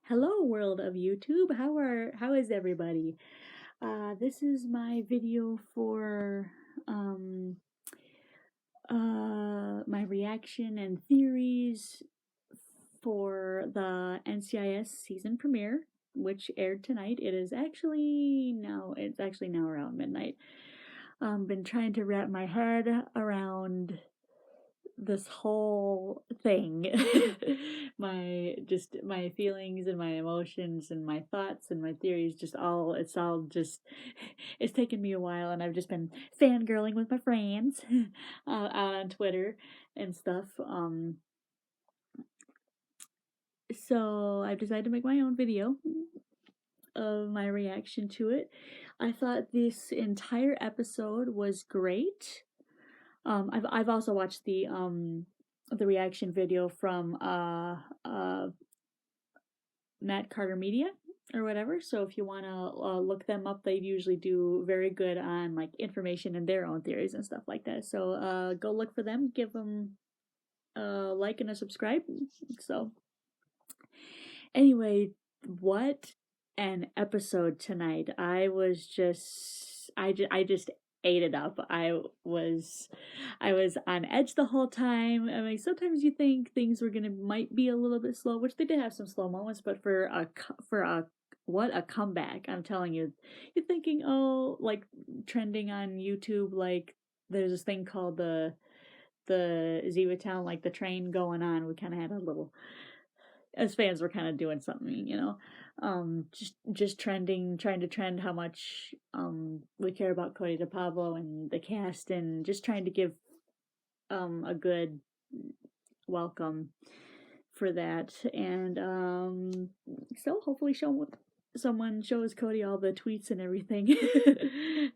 Hello, world of YouTube. How is everybody? This is my video for um my reaction and theories for the NCIS season premiere, which aired tonight. It's actually now around midnight. Been trying to wrap my head around this whole thing. My feelings and my emotions and my thoughts and my theories, it's taken me a while, and I've just been fangirling with my friends out on Twitter and stuff. So I've decided to make my own video of my reaction to it. I thought this entire episode was great. I've also watched the reaction video from Matt Carter Media or whatever. So if you want to look them up, they usually do very good on like information and their own theories and stuff like that. So go look for them, give them a like and a subscribe. So anyway, what an episode tonight. I just ate it up. I was on edge the whole time. I mean, sometimes you think things might be a little bit slow, which they did have some slow moments, but for a what a comeback. I'm telling you. You're thinking, oh, like trending on YouTube, like there's this thing called the Ziva Town, like the train going on. We kind of had a little, as fans, were kind of doing something, just trending, trying to trend how much we care about Cody DePablo and the cast, and just trying to give a good welcome for that. And so hopefully someone shows Cody all the tweets and everything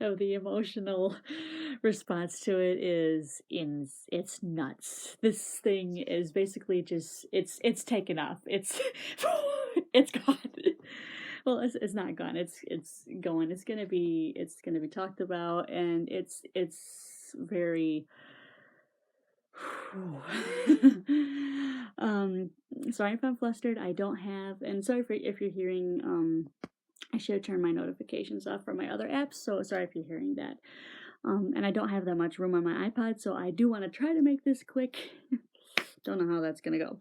of the emotional response to it. It's nuts. This thing is basically just it's taken off. It's gone. Well, it's not gone. It's going. It's gonna be talked about, and it's very um sorry if I'm flustered. I don't have, and sorry if you're hearing I should have turned my notifications off from my other apps, so sorry if you're hearing that. And I don't have that much room on my iPod, so I do want to try to make this quick. Don't know how that's gonna go.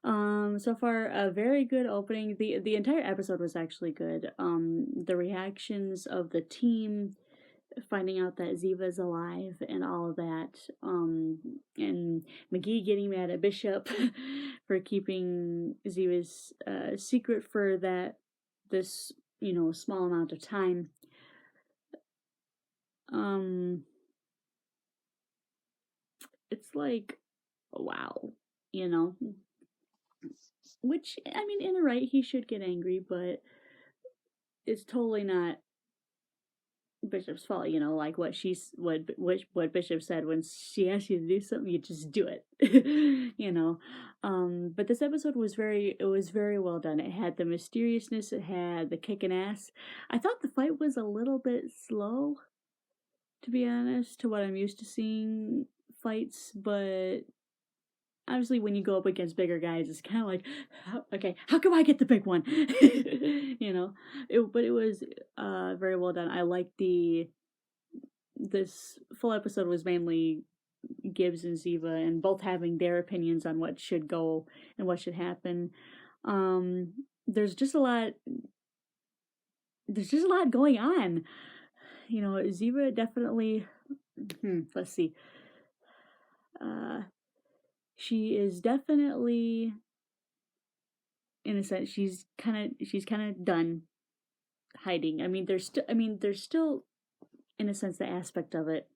So far, a very good opening. The entire episode was actually good. The reactions of the team, finding out that Ziva's alive and all of that, and McGee getting mad at Bishop for keeping Ziva's secret for this small amount of time. It's like, wow, you know. Which, I mean, in the right, he should get angry, but it's totally not Bishop's fault, like what Bishop said: when she asks you to do something, you just do it. But this episode was very well done. It had the mysteriousness, it had the kicking ass. I thought the fight was a little bit slow, to be honest, to what I'm used to seeing fights, but obviously when you go up against bigger guys, it's kind of like, okay, how come I get the big one? But it was very well done. I like this full episode was mainly Gibbs and Ziva, and both having their opinions on what should go and what should happen. There's just a lot going on. Ziva definitely, let's see. She is definitely, in a sense, she's kind of done hiding. I mean, there's still, in a sense, the aspect of it.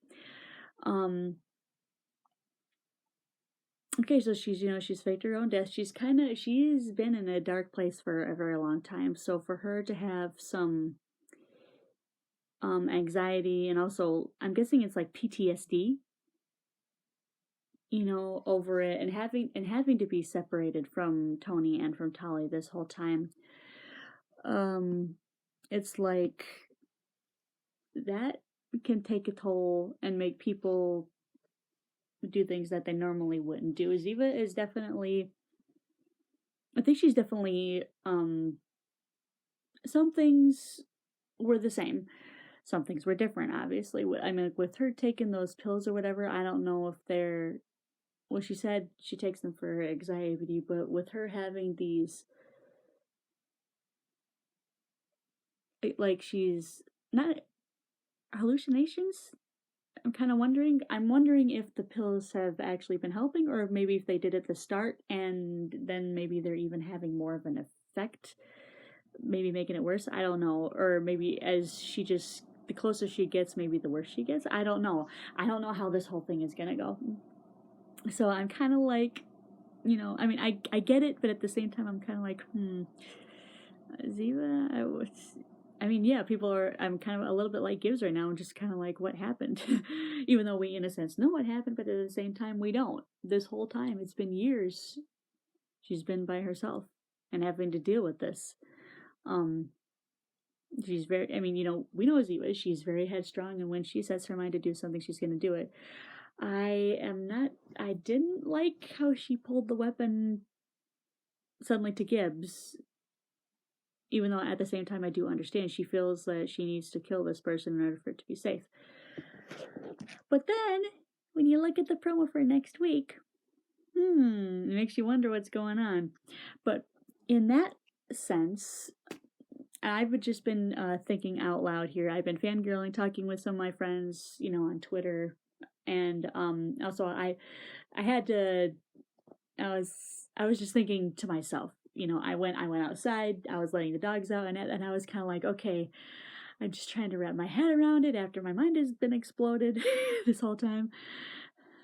Okay, so she's faked her own death. She's been in a dark place for a very long time. So for her to have some anxiety, and also I'm guessing it's like PTSD, over it, and having to be separated from Tony and from Tali this whole time. It's like that can take a toll and make people do things that they normally wouldn't do. Ziva is definitely I think she's definitely, some things were the same. Some things were different, obviously. I mean, with her taking those pills or whatever, I don't know if they're, well, she said she takes them for anxiety, but with her having these, like, she's not hallucinations. I'm wondering if the pills have actually been helping, or maybe if they did at the start and then maybe they're even having more of an effect, maybe making it worse. I don't know. Or maybe as she just, the closer she gets, maybe the worse she gets. I don't know. I don't know how this whole thing is gonna go. So I'm kind of like, I mean, I get it, but at the same time, I'm kind of like, Ziva, I mean, yeah, I'm kind of a little bit like Gibbs right now, just kind of like, what happened? Even though we, in a sense, know what happened, but at the same time, we don't. This whole time, it's been years, she's been by herself and having to deal with this. Um, she's very, I mean, we know Ziva, she's very headstrong, and when she sets her mind to do something, she's going to do it. I didn't like how she pulled the weapon suddenly to Gibbs, even though at the same time I do understand she feels that she needs to kill this person in order for it to be safe. But then, when you look at the promo for next week, it makes you wonder what's going on. But in that sense, I've just been thinking out loud here. I've been fangirling, talking with some of my friends, on Twitter, and also I had to. I was just thinking to myself, I went outside. I was letting the dogs out, and I was kind of like, okay, I'm just trying to wrap my head around it after my mind has been exploded this whole time.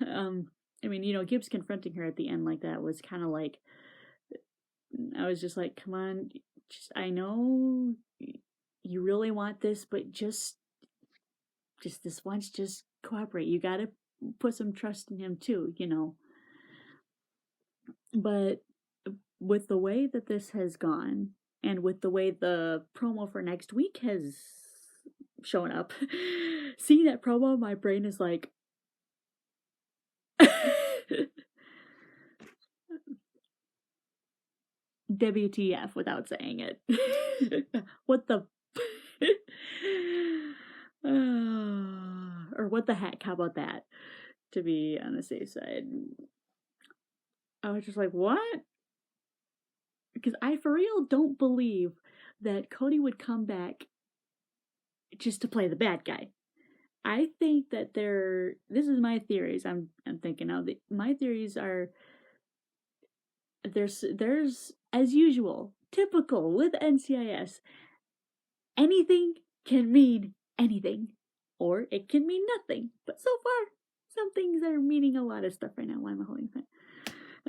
I mean, Gibbs confronting her at the end like that was kind of like, I was just like, come on, I know you really want this, but just this once, just cooperate. You gotta put some trust in him too, But with the way that this has gone, and with the way the promo for next week has shown up, seeing that promo, my brain is like, WTF without saying it. What the. Or what the heck? How about that? To be on the safe side. I was just like, what? Because I for real don't believe that Cody would come back just to play the bad guy. I think that this is my theories. I'm thinking now. My theories are there's as usual, typical with NCIS. Anything can mean anything, or it can mean nothing. But so far, some things are meaning a lot of stuff right now. Why am I holding that?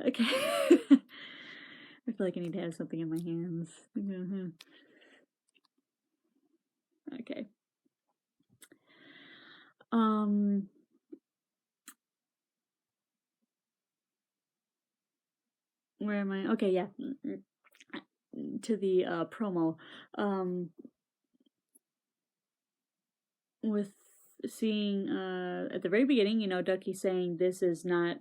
Okay. I feel like I need to have something in my hands. Okay. Where am I? Okay, yeah. To the promo. With seeing at the very beginning, Ducky saying this is not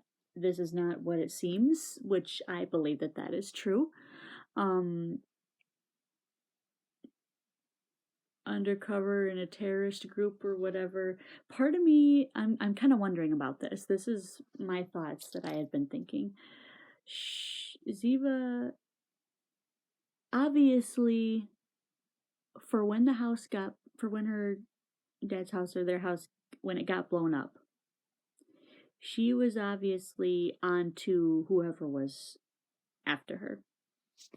what it seems, which I believe that is true. Undercover in a terrorist group or whatever. Part of me, I'm kind of wondering about this. This is my thoughts that I had been thinking. Ziva, obviously, for when her dad's house or their house, when it got blown up, she was obviously on to whoever was after her.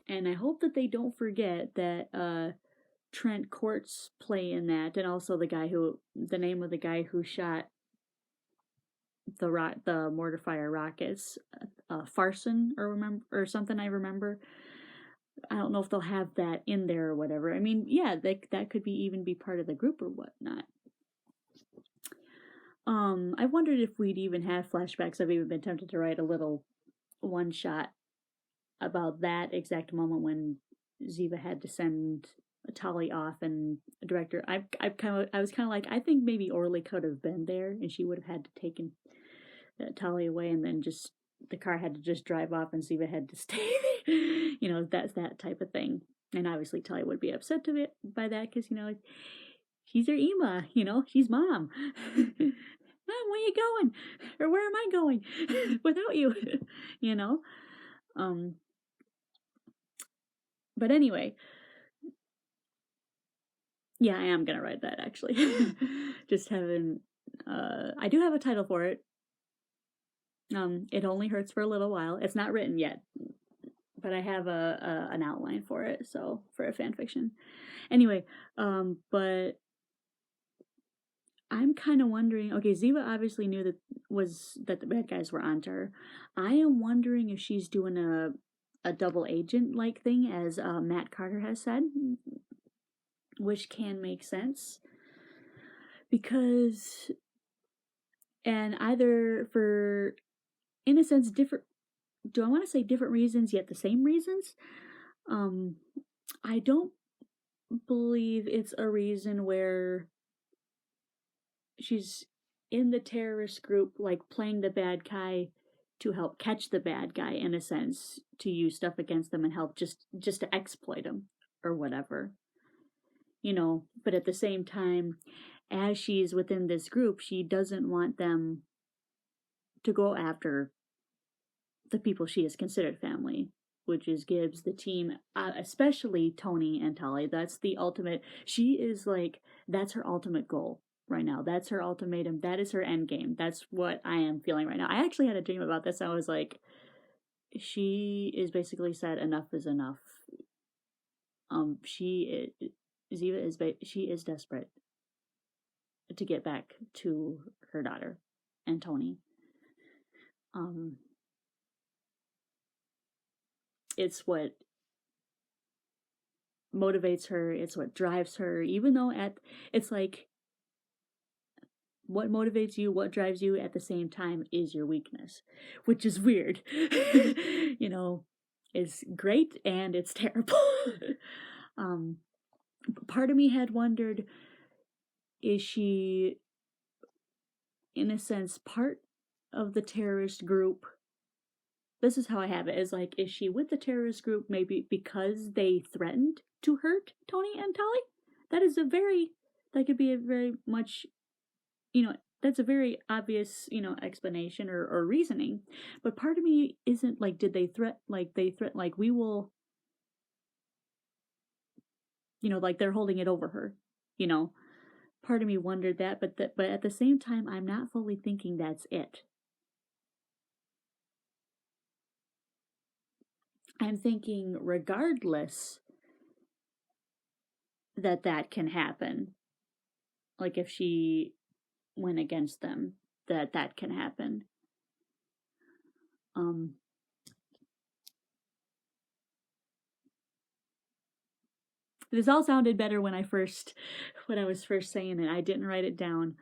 And I hope that they don't forget that Trent Court's play in that, and also the name of the guy who shot the mortar fire rockets, Farson or something. I remember. I don't know if they'll have that in there or whatever. I mean, yeah, that could even be part of the group or whatnot. I wondered if we'd even have flashbacks. I've even been tempted to write a little one shot about that exact moment when Ziva had to send Tali off, and a director. I was kind of like, I think maybe Orly could have been there, and she would have had to taken Tali away, and then just the car had to just drive off and Ziva had to stay. That's that type of thing. And obviously Tully would be upset by that because, she's her Ema, she's mom. Mom, where you going? Or where am I going without you? you know? But anyway, yeah, I am gonna write that actually. Just haven't. I do have a title for it. It only hurts for a little while. It's not written yet, but I have an outline for it. So for a fan fiction. Anyway, but I'm kind of wondering. Okay, Ziva obviously knew that the bad guys were onto her. I am wondering if she's doing a double agent like thing, as Matt Carter has said, which can make sense because, and either for, in a sense, different. Do I want to say different reasons yet the same reasons? I don't believe it's a reason where she's in the terrorist group, like playing the bad guy to help catch the bad guy, in a sense, to use stuff against them and help just to exploit them or whatever. But at the same time, as she's within this group, she doesn't want them to go after the people she has considered family, which is Gibbs, the team, especially Tony and Tully. That's the ultimate. She is like, that's her ultimate goal right now. That's her ultimatum. That is her end game. That's what I am feeling right now. I actually had a dream about this. I was like, she is basically said enough is enough. She is desperate to get back to her daughter and Tony. It's what motivates her. It's what drives her. Even though it's like, what motivates you, what drives you at the same time is your weakness, which is weird. It's great and it's terrible. Part of me had wondered, is she, in a sense, part of the terrorist group? This is how I have it, is like, is she with the terrorist group maybe because they threatened to hurt Tony and Tully? That could be a very much, that's a very obvious, explanation or reasoning. But part of me isn't like, did they threaten, like, we will, like they're holding it over her, Part of me wondered that, but at the same time, I'm not fully thinking that's it. I'm thinking, regardless, that can happen. Like, if she went against them, that can happen. This all sounded better when I was first saying it. I didn't write it down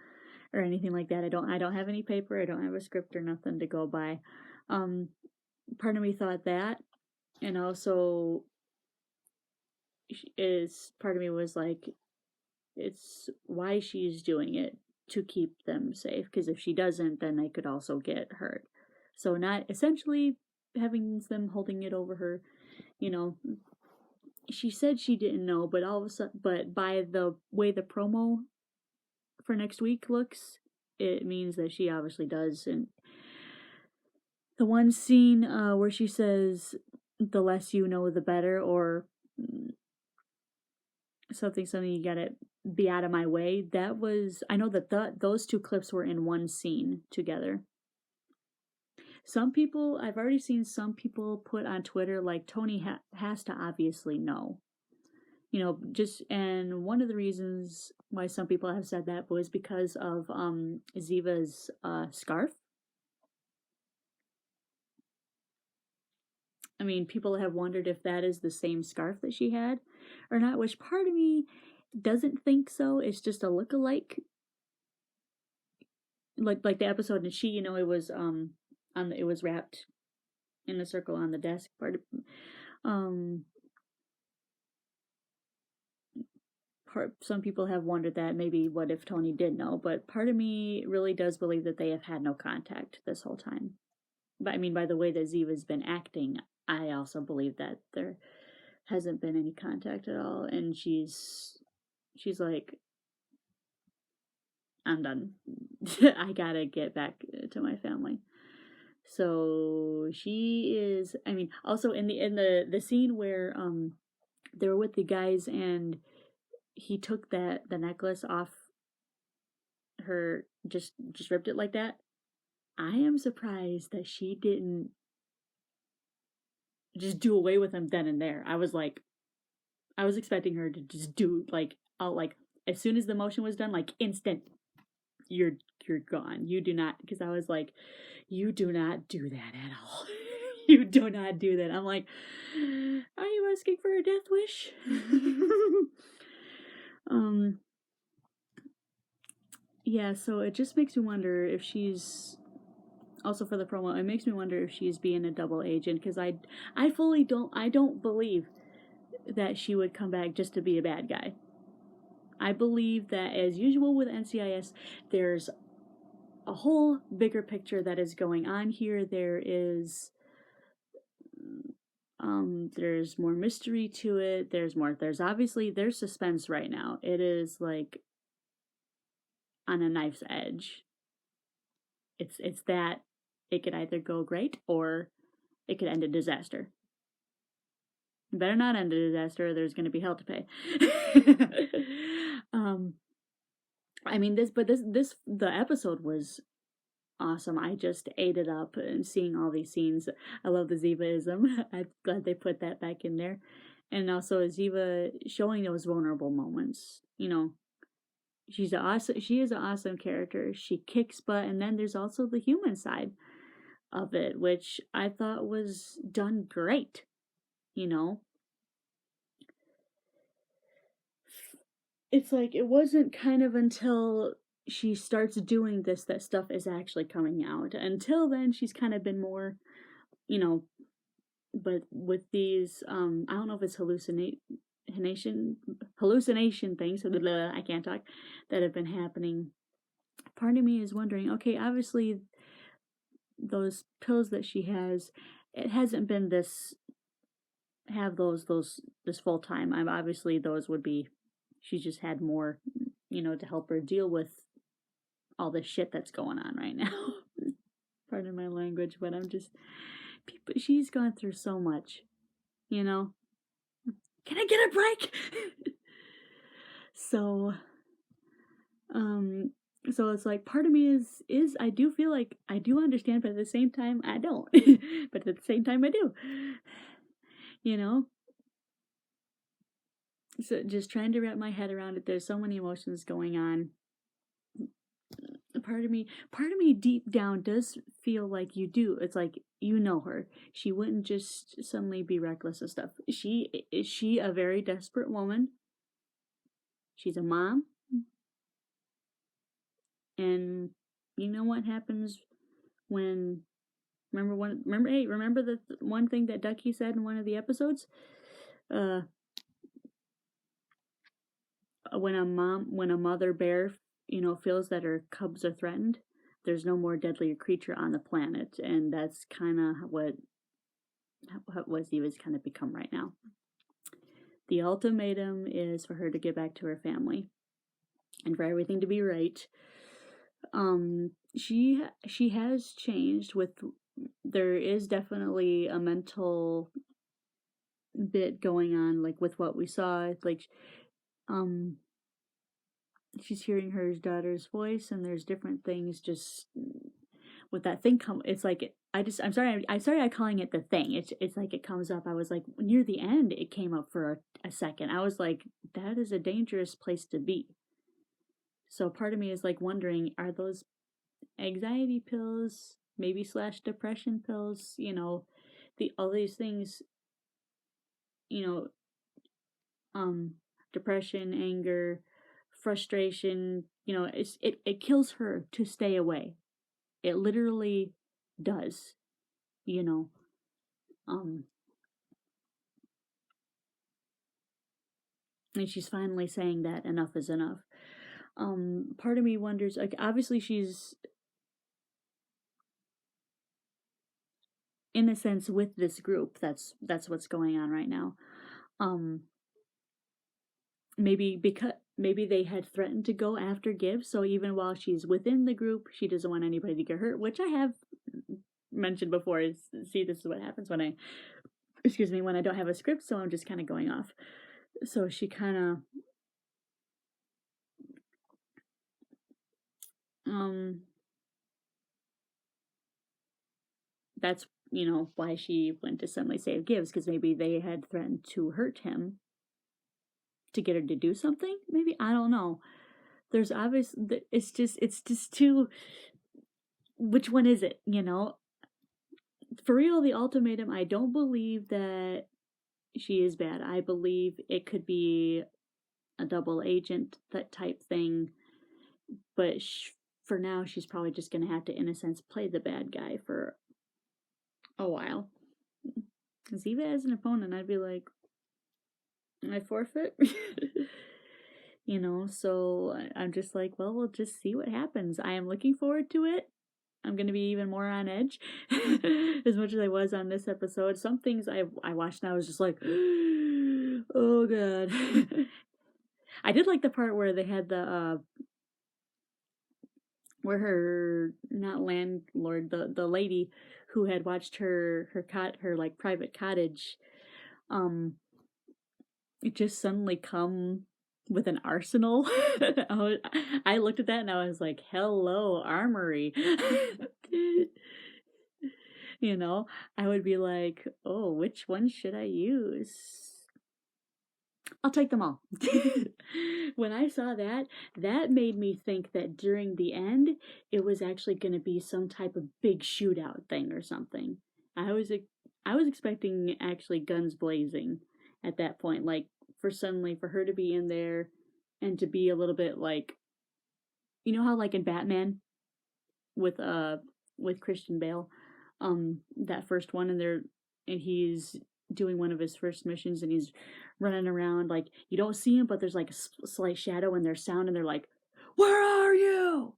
or anything like that. I don't have any paper. I don't have a script or nothing to go by. Part of me thought that, and also part of me was like, it's why she's doing it, to keep them safe, because if she doesn't, then they could also get hurt. So not essentially having them holding it over her, she said she didn't know, but all of a sudden, but by the way the promo for next week looks, it means that she obviously does. And the one scene where she says, the less you know, the better, or something you gotta be out of my way. That was, I know that those two clips were in one scene together. I've already seen some people put on Twitter, like, Tony has to obviously know. And one of the reasons why some people have said that was because of Ziva's scarf. I mean, people have wondered if that is the same scarf that she had or not, which part of me doesn't think so. It's just a look-alike. Like the episode, and she, it was it was wrapped in a circle on the desk. Some people have wondered that maybe what if Tony did know, but part of me really does believe that they have had no contact this whole time. but I mean, by the way that Ziva's been acting, I also believe that there hasn't been any contact at all, and she's like, I'm done. I gotta get back to my family. So she is. I mean, also in the scene where they were with the guys and he took the necklace off her, just ripped it like that. I am surprised that she didn't just do away with him then and there. I was expecting her to just do like, out like, as soon as the motion was done, like instant, you're you're gone. You do not, because I was like, you do not do that at all. You do not do that. I'm like, are you asking for a death wish? um yeah, so it just makes me wonder if she's, also for the promo, it makes me wonder if she's being a double agent, because I fully don't believe that she would come back just to be a bad guy. I believe that, as usual with NCIS, there's a whole bigger picture that is going on here. There's more mystery to it. There's obviously, there's suspense right now. It is like on a knife's edge. It's that it could either go great or it could end in disaster. It better not end in disaster, or there's going to be hell to pay. um I mean, the episode was awesome. I just ate it up and seeing all these scenes. I love the Zivaism. I'm glad they put that back in there. And also Ziva showing those vulnerable moments. You know, she is an awesome character. She kicks butt, and then there's also the human side of it, which I thought was done great. You know, it's like it wasn't kind of until she starts doing this that stuff is actually coming out. Until then, she's kind of been more, you know, but with these, I don't know if it's hallucination things, blah, blah, I can't talk, that have been happening. Part of me is wondering, okay, obviously those pills that she has, it hasn't been this, have those this full time. I'm obviously those would be, she's just had more, to help her deal with all the shit that's going on right now. Pardon my language, but I'm just, she's gone through so much, you know. Can I get a break? so um so it's like, part of me is I do feel like I do understand, but at the same time I don't. But at the same time I do. You know? So just trying to wrap my head around it. There's so many emotions going on. Part of me deep down does feel like you do. It's like, you know her. She wouldn't just suddenly be reckless and stuff. Is she a very desperate woman? She's a mom. And you know what happens when, remember the one thing that Ducky said in one of the episodes? Uh when a mother bear, feels that her cubs are threatened, there's no more deadly creature on the planet, and that's kind of what Ziva's kind of become right now. The ultimatum is for her to get back to her family and for everything to be right. She has changed. With there is definitely a mental bit going on, like with what we saw, like um she's hearing her daughter's voice, and there's different things just with that thing come. It's like, I'm sorry, I started calling it the thing. It's like it comes up. I was like, near the end it came up for a second. I was like, that is a dangerous place to be. So part of me is like wondering, are those anxiety pills, maybe / depression pills, all these things, you know, depression, anger, frustration, it kills her to stay away. It literally does, you know. Um and she's finally saying that enough is enough. Part of me wonders, like, obviously she's in a sense, with this group. That's what's going on right now. Um, maybe they had threatened to go after Gibbs, so even while she's within the group, she doesn't want anybody to get hurt, which I have mentioned before. See, this is what happens when I don't have a script, so I'm just kind of going off. So she kind of that's why she went to suddenly save Gibbs, because maybe they had threatened to hurt him to get her to do something. Maybe, I don't know. There's obvious. It's just too. Which one is it? For real, the ultimatum. I don't believe that she is bad. I believe it could be a double agent, that type thing. But for now, she's probably just gonna have to, in a sense, play the bad guy for a while. Ziva as an opponent, I'd be like, I forfeit. So I'm just like, well, we'll just see what happens. I am looking forward to it. I'm going to be even more on edge as much as I was on this episode. Some things I watched and I was just like, oh god. I did like the part where they had the where her, not landlord, the lady who had watched her like private cottage just suddenly come with an arsenal. I looked at that and I was like, hello, armory. I would be like, oh, which one should I use? I'll take them all. When I saw that, that made me think that during the end, it was actually going to be some type of big shootout thing or something. I was expecting actually guns blazing at that point, like for her to be in there and to be a little bit like, how like in Batman with Christian Bale, that first one, and he's doing one of his first missions and he's running around, like you don't see him but there's like a slight shadow and there's sound and they're like, where are you?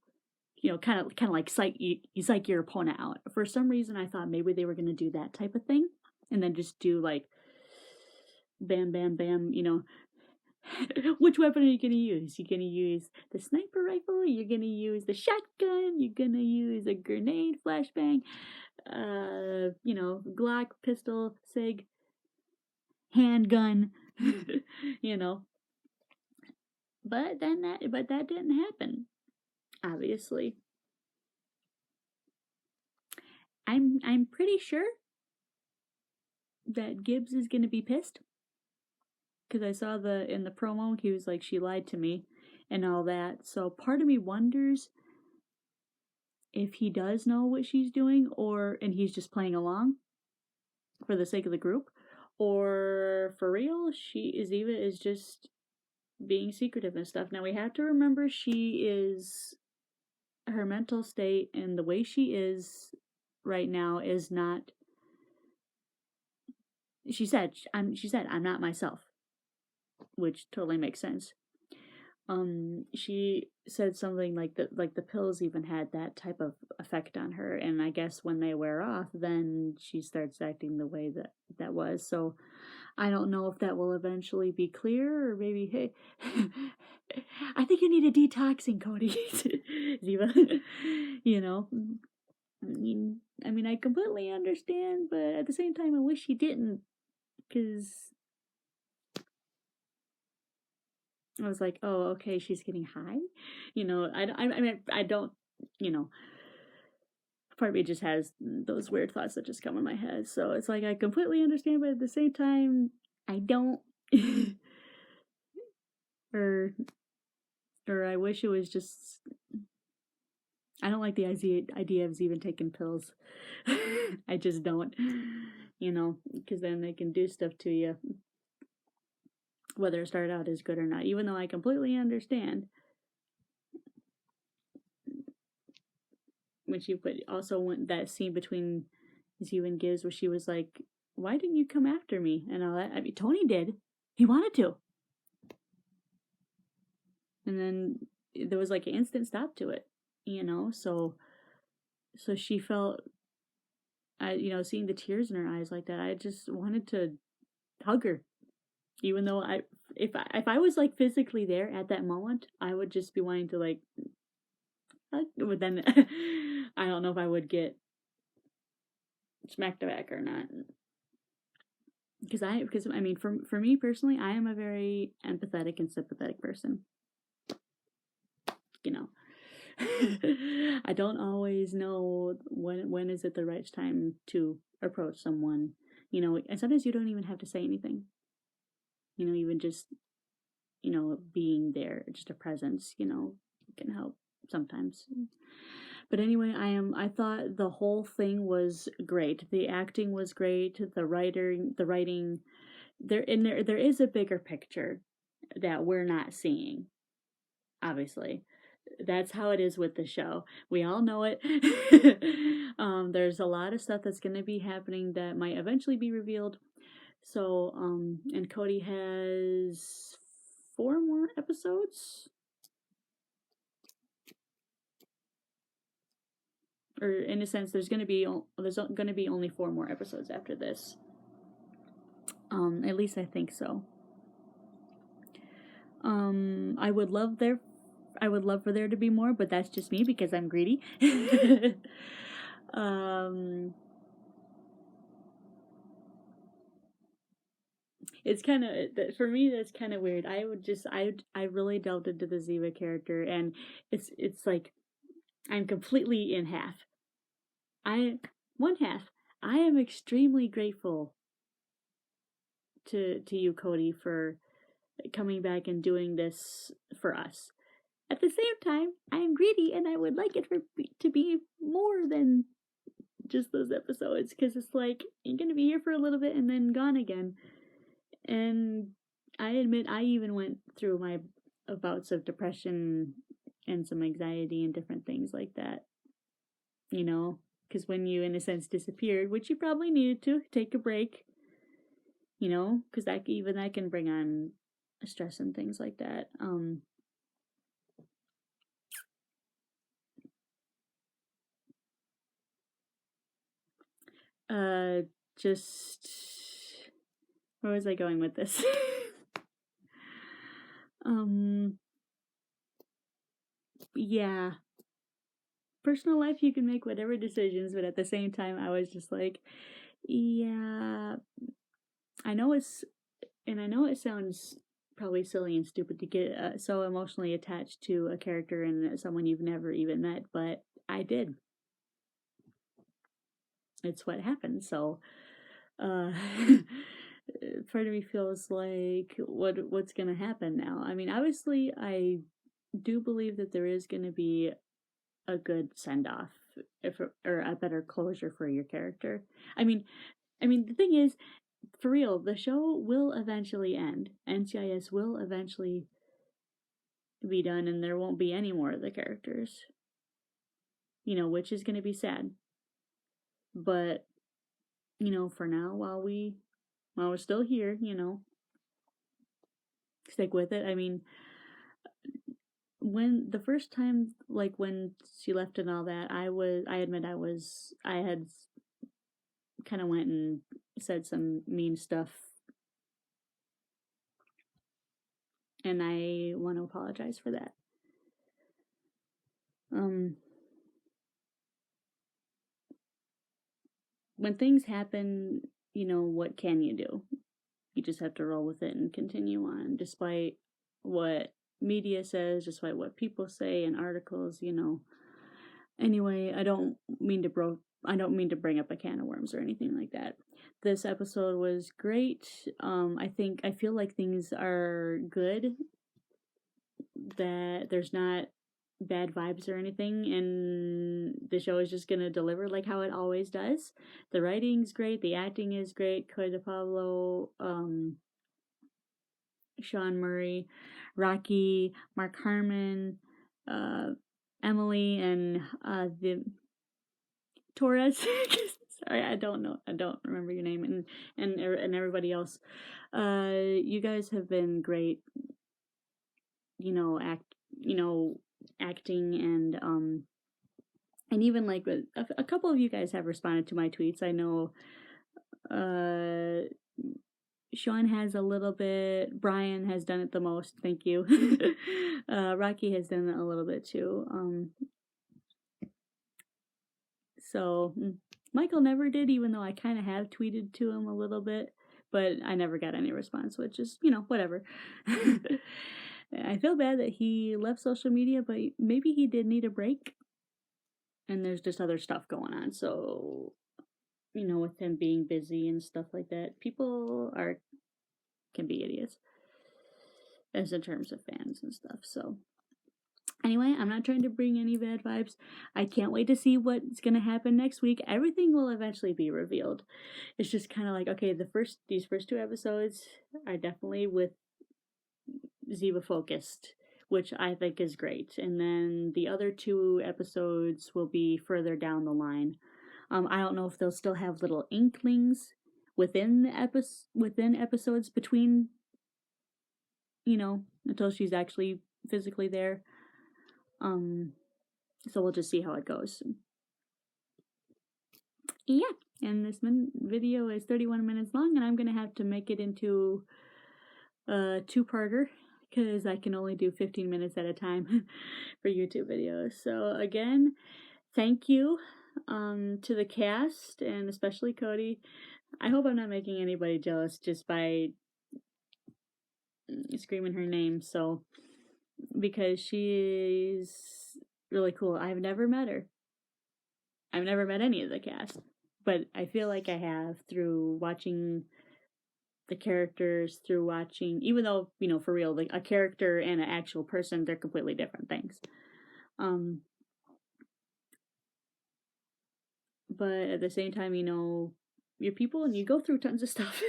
Kind of like you psych your opponent out. For some reason I thought maybe they were going to do that type of thing and then just do like bam bam bam, which weapon are you going to use? You're going to use the sniper rifle, you're going to use the shotgun, you're going to use a grenade, flashbang, Glock, pistol, SIG, handgun, But that didn't happen. Obviously, I'm pretty sure that Gibbs is gonna be pissed because I saw in the promo he was like, she lied to me and all that. So part of me wonders if he does know what she's doing, and he's just playing along for the sake of the group, or for real, Ziva is just being secretive and stuff. Now we have to remember her mental state and the way she is right now is not. She said I'm not myself, which totally makes sense. She said something like the pills even had that type of effect on her, and I guess when they wear off, then she starts acting the way that was. So I don't know if that will eventually be clear, or maybe, hey, I think you need a detoxing, Cody. Ziva. I mean, I completely understand, but at the same time, I wish he didn't, because I was like, oh, okay, she's getting high. I mean, I don't, part of me just has those weird thoughts that just come in my head. So it's like, I completely understand, but at the same time, I don't. or I wish it was just. I don't like the idea of even taking pills. I just don't, because then they can do stuff to you, whether it started out as good or not. Even though I completely understand. When she also went that scene between Ziva and Gibbs where she was like, why didn't you come after me? And all that. I mean, Tony did. He wanted to. And then there was like an instant stop to it, so she felt seeing the tears in her eyes like that, I just wanted to hug her. Even though if I was like physically there at that moment, I would just be wanting to like hug. But then I don't know if I would get smacked back or not. Because I mean, for me personally, I am a very empathetic and sympathetic person. You know, I don't always know when is it the right time to approach someone. And sometimes you don't even have to say anything. Even just being there, just a presence, can help sometimes. But anyway, I thought the whole thing was great. The acting was great. The writing. There is a bigger picture that we're not seeing. Obviously, that's how it is with the show. We all know it. There's a lot of stuff that's going to be happening that might eventually be revealed. So, and Cody has 4 more episodes. Or in a sense, there's going to be only 4 more episodes after this. At least I think so. I would love for there to be more, but that's just me because I'm greedy. It's kind of, for me, that's kind of weird. I really delved into the Ziva character, and it's like I'm completely in half. One half. I am extremely grateful to you, Cody, for coming back and doing this for us. At the same time, I am greedy and I would like it to be more than just those episodes, because it's like you're gonna be here for a little bit and then gone again. And I admit I even went through my bouts of depression and some anxiety and different things like that. Because when you, in a sense, disappeared, which you probably needed to take a break, because that can bring on stress and things like that. Just where was I going with this? Yeah. Personal life, you can make whatever decisions, but at the same time, I was just like, yeah, I know it sounds probably silly and stupid to get so emotionally attached to a character and someone you've never even met, but I did. It's what happened. So, part of me feels like what's gonna happen now. I mean, obviously, I do believe that there is gonna be a good send off, or a better closure for your character. I mean, the thing is, for real, the show will eventually end. NCIS will eventually be done, and there won't be any more of the characters. Which is going to be sad. But for now, while we're still here, stick with it. I mean, when the first time, like when she left and all that, I admit I had kind of went and said some mean stuff, and I want to apologize for that. When things happen, what can you do? You just have to roll with it and continue on, despite what media says, despite what people say in articles. Anyway, I don't mean to bring up a can of worms or anything like that. This episode was great. I feel like things are good, that there's not bad vibes or anything, and the show is just gonna deliver like how it always does. The writing's great, the acting is great. Coy Pablo, Sean Murray, Rocky, Mark Harmon, Emily, and the Torres. Sorry, I don't remember your name, and everybody else. You guys have been great. Acting and And even like a couple of you guys have responded to my tweets. I know Sean has a little bit. Brian has done it the most. Thank you. Rocky has done it a little bit too. So Michael never did, even though I kind of have tweeted to him a little bit, but I never got any response, which is, whatever. I feel bad that he left social media, but maybe he did need a break. And there's just other stuff going on. So, with him being busy and stuff like that, people can be idiots as in terms of fans and stuff. So anyway, I'm not trying to bring any bad vibes. I can't wait to see what's going to happen next week. Everything will eventually be revealed. It's just kind of like, okay, these first 2 episodes are definitely with Ziva focused, which I think is great. And then the other 2 episodes will be further down the line. I don't know if they'll still have little inklings within episodes between, until she's actually physically there. So we'll just see how it goes. Yeah, and this video is 31 minutes long, and I'm gonna have to make it into a 2-parter because I can only do 15 minutes at a time for YouTube videos. So again, thank you to the cast and especially Cody. I hope I'm not making anybody jealous just by screaming her name. So because she's really cool. I've never met her. I've never met any of the cast, but I feel like I have through watching the characters, through watching, even though, for real, like a character and an actual person, they're completely different things. But at the same time, you're people and you go through tons of stuff,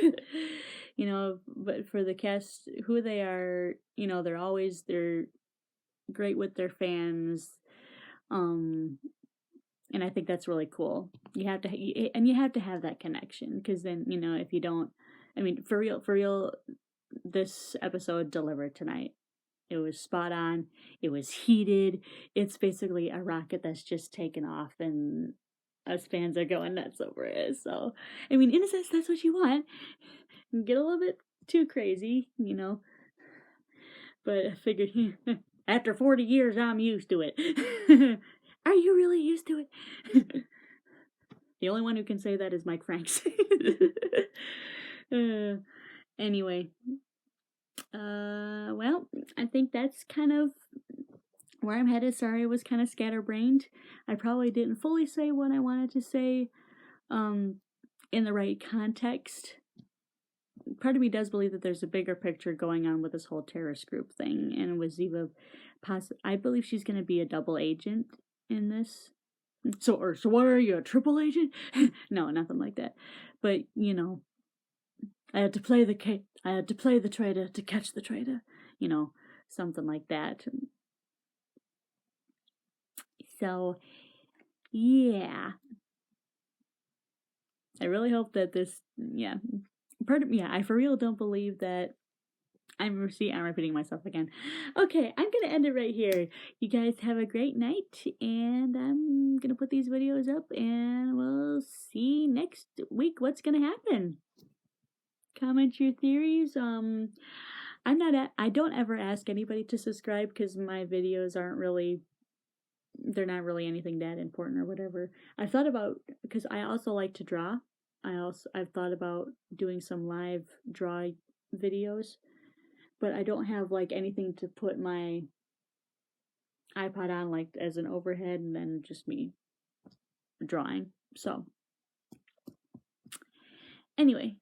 but for the cast, who they are, they're great with their fans. And I think that's really cool. You have to have that connection, because then, if you don't, for real, this episode delivered tonight. It was spot on. It was heated. It's basically a rocket that's just taken off, and us fans are going nuts over it. So, in a sense, that's what you want. Get a little bit too crazy, But I figured, after 40 years, I'm used to it. Are you really used to it? The only one who can say that is Mike Franks. Anyway. Well, I think that's kind of where I'm headed. Sorry, I was kind of scatterbrained. I probably didn't fully say what I wanted to say in the right context. Part of me does believe that there's a bigger picture going on with this whole terrorist group thing, and with Ziva, I believe she's going to be a double agent in this. So what are you, a triple agent? No, nothing like that. But I had to play the traitor to catch the traitor. Something like that. So, yeah. I really hope that this, I for real don't believe that I'm repeating myself again. Okay, I'm gonna end it right here. You guys have a great night, and I'm gonna put these videos up, and we'll see next week what's gonna happen. Comment your theories. I don't ever ask anybody to subscribe because my videos they're not really anything that important or whatever. I've thought about, because I also like to draw. I've thought about doing some live draw videos, but I don't have like anything to put my iPod on like as an overhead and then just me drawing. So anyway,